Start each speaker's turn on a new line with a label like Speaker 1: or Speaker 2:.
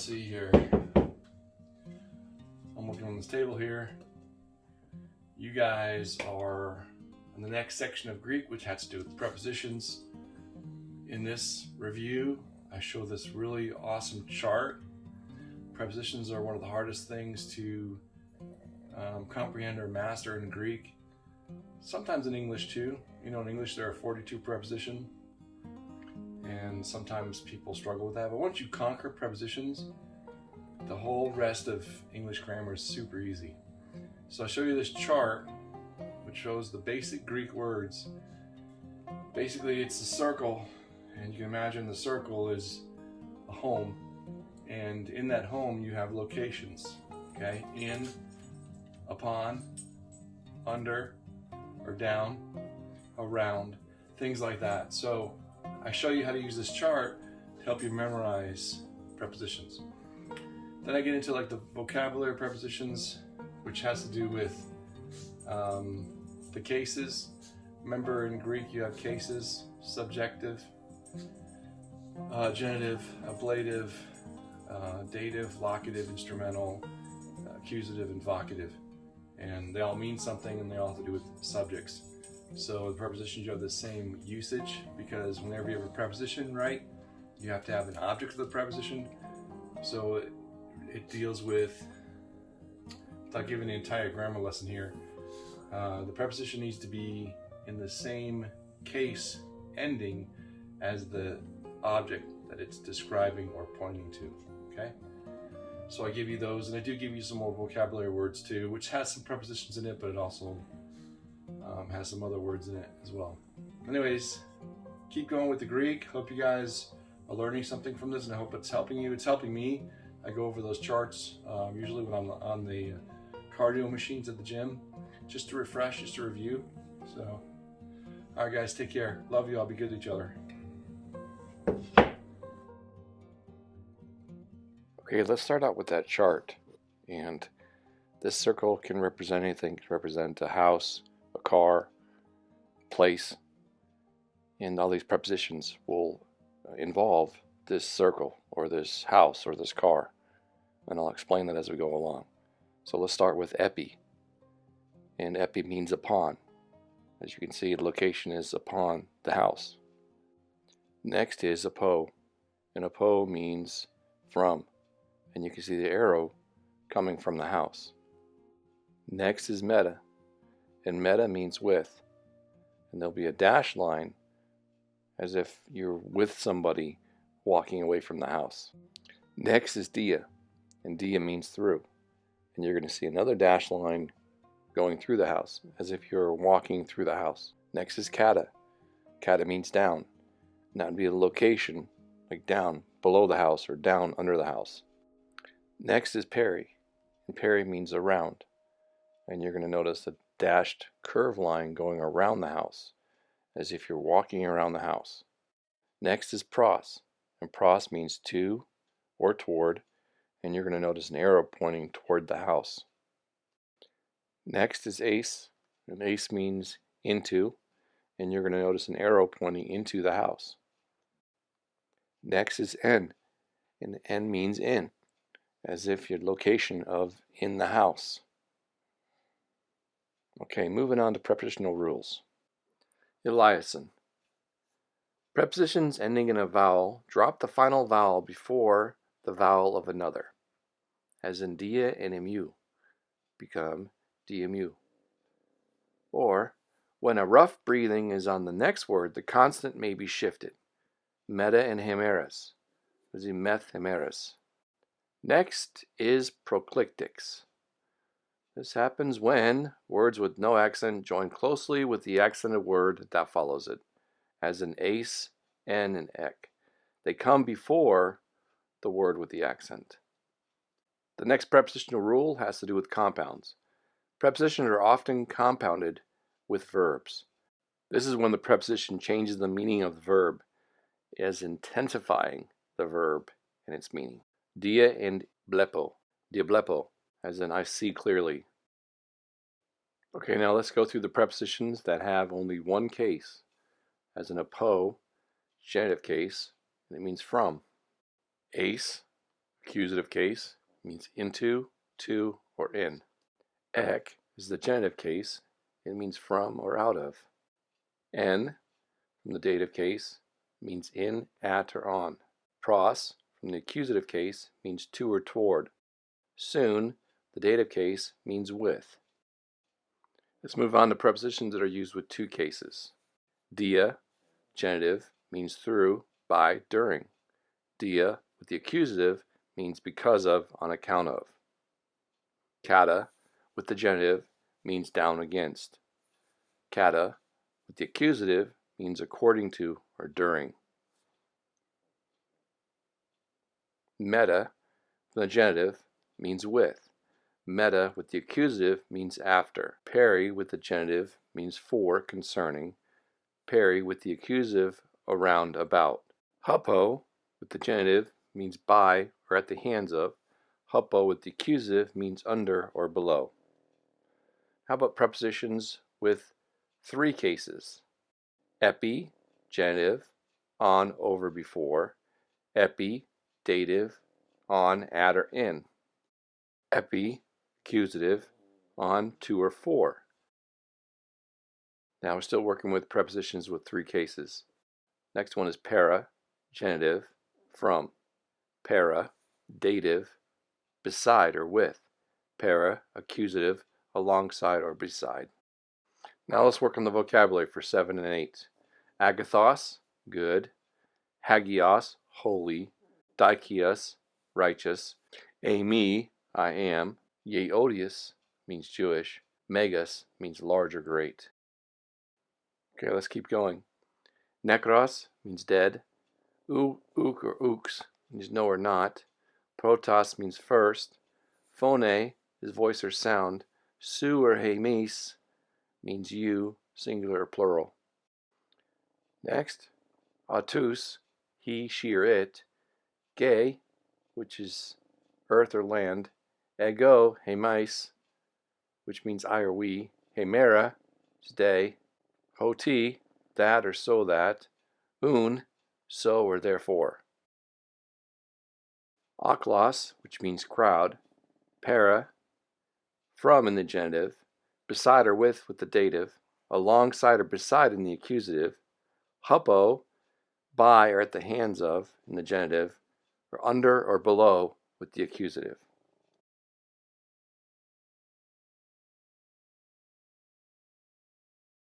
Speaker 1: see here. I'm working on this table here. You guys are in the next section of Greek, which has to do with prepositions. In this review, I show this really awesome chart. Prepositions are one of the hardest things to comprehend or master in Greek. Sometimes in English too. You know, in English there are 42 prepositions, and sometimes people struggle with that. But once you conquer prepositions, the whole rest of English grammar is super easy. So I'll show you this chart, which shows the basic Greek words. Basically, it's a circle, and you can imagine the circle is a home, and in that home you have locations. Okay, in, upon, under, or down, around, things like that. So I show you how to use this chart to help you memorize prepositions. Then I get into like the vocabulary prepositions, which has to do with the cases. Remember, in Greek you have cases: subjective, genitive, ablative, dative, locative, instrumental, accusative, and vocative. And they all mean something, and they all have to do with subjects. So the prepositions, you have the same usage, because whenever you have a preposition, right, you have to have an object of the preposition. So it deals with, without giving the entire grammar lesson here, the preposition needs to be in the same case ending as the object that it's describing or pointing to. Okay? So I give you those, and I do give you some more vocabulary words too, which has some prepositions in it, but it also has some other words in it as well. Anyways, keep going with the Greek. Hope you guys are learning something from this, and I hope it's helping you. It's helping me. I go over those charts usually when I'm on the cardio machines at the gym, just to refresh, just to review. So, all right, guys, take care. Love you all. Be good to each other.
Speaker 2: Okay, let's start out with that chart. And this circle can represent anything. It can represent a house, a car, place. And all these prepositions will involve this circle or this house or this car. And I'll explain that as we go along. So let's start with epi. And epi means upon. As you can see, the location is upon the house. Next is apo. And apo means from. And you can see the arrow coming from the house. Next is meta. And meta means with. And there'll be a dash line as if you're with somebody walking away from the house. Next is dia. And dia means through. And you're going to see another dash line going through the house as if you're walking through the house. Next is kata. Kata means down. And that would be a location, like down below the house or down under the house. Next is peri, and peri means around, and you're going to notice a dashed curve line going around the house, as if you're walking around the house. Next is pros, and pros means to or toward, and you're going to notice an arrow pointing toward the house. Next is ace, and ace means into, and you're going to notice an arrow pointing into the house. Next is n, and n means in, as if your location of in the house. Okay, moving on to prepositional rules. Eliason. Prepositions ending in a vowel drop the final vowel before the vowel of another, as in dia and mu become dimu. Or, when a rough breathing is on the next word, the consonant may be shifted. Meta and hemeris, as in meth hemeris. Next is proclictics. This happens when words with no accent join closely with the accented word that follows it, as in ace, n, and ek. They come before the word with the accent. The next prepositional rule has to do with compounds. Prepositions are often compounded with verbs. This is when the preposition changes the meaning of the verb, as intensifying the verb and its meaning. Dia and blepo. Diablepo, as in I see clearly. Okay, now let's go through the prepositions that have only one case, as in apo, genitive case, and it means from. Ace, Accusative case means into, to, or in. Ek is the genitive case. It means from or out of. En, from the dative case, means in, at, or on. Pros, from the accusative case, means to or toward. Soon, the dative case, means with. Let's move on to prepositions that are used with two cases. Dia, genitive, means through, by, during. Dia, with the accusative, means because of, on account of. Kata, with the genitive, means down against. Kata, with the accusative, means according to or during. Meta, from the genitive, means with. Meta, with the accusative, means after. Peri, with the genitive, means for, concerning. Peri, with the accusative, around, about. Hupo, with the genitive, means by or at the hands of. Hupo, with the accusative, means under or below. How about prepositions with three cases? Epi, genitive, on, over, before. Epi, dative, on, at, or in. Epi, accusative, on, to, or for. Now we're still working with prepositions with three cases. Next one is para, genitive, from. Para, dative, beside or with. Para, accusative, alongside or beside. Now let's work on the vocabulary for 7 and 8. Agathos, good. Hagios, holy. Daikios, righteous. Ami, I am. Yeodius means Jewish. Megas means large or great. Okay, let's keep going. Nekros means dead. Ook or ooks means no or not. Protos means first. Phone is voice or sound. Su or hemis means you, singular or plural. Next, autus, he, she, or it. Ge, which is earth or land. Ego, hemais, which means I or we. Hemera is day. Hoti, that or so that. Un, so or therefore. Aklos, which means crowd. Para, from in the genitive. Beside or with the dative. Alongside or beside in the accusative. Hupo, by or at the hands of in the genitive. Or under or below with the accusative.